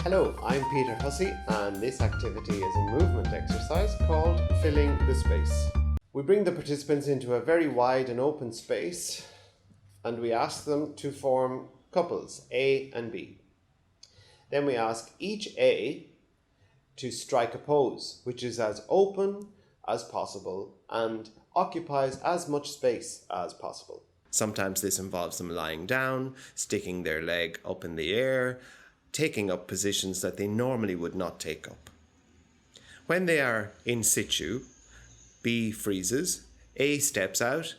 Hello, I'm Peter Hussey, and this activity is a movement exercise called Filling the Space. We bring the participants into a very wide and open space, and we ask them to form couples, A and B. Then we ask each A to strike a pose, which is as open as possible and occupies as much space as possible. Sometimes this involves them lying down, sticking their leg up in the air, taking up positions that they normally would not take up. When they are in situ, B freezes, A steps out,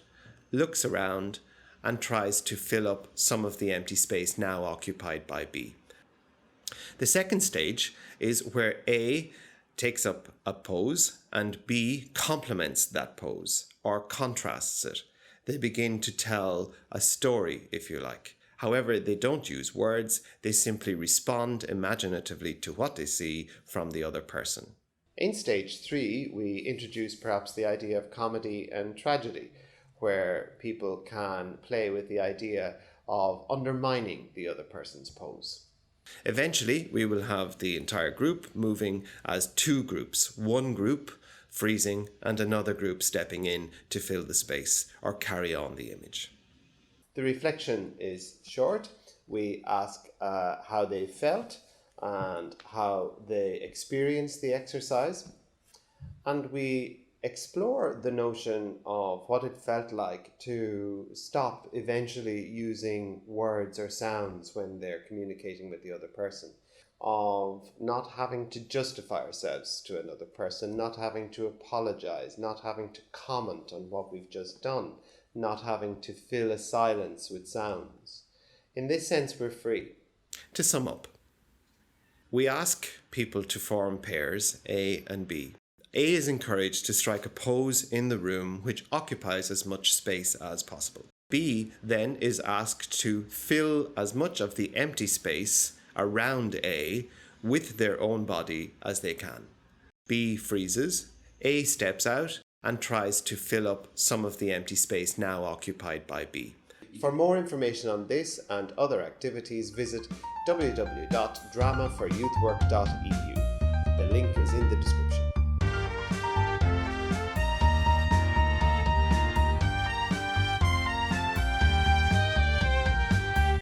looks around, and tries to fill up some of the empty space now occupied by B. The second stage is where A takes up a pose and B complements that pose or contrasts it. They begin to tell a story, if you like. However, they don't use words, they simply respond imaginatively to what they see from the other person. In stage 3, we introduce perhaps the idea of comedy and tragedy, where people can play with the idea of undermining the other person's pose. Eventually, we will have the entire group moving as two groups, one group freezing and another group stepping in to fill the space or carry on the image. The reflection is short. We ask how they felt and how they experienced the exercise. And we explore the notion of what it felt like to stop eventually using words or sounds when they're communicating with the other person, of not having to justify ourselves to another person, not having to apologize, not having to comment on what we've just done, not having to fill a silence with sounds. In this sense, we're free. To sum up, we ask people to form pairs A and B. A is encouraged to strike a pose in the room which occupies as much space as possible. B then is asked to fill as much of the empty space around A with their own body as they can. B freezes, A steps out and tries to fill up some of the empty space now occupied by B. For more information on this and other activities, visit www.dramaforyouthwork.eu. The link is in the description.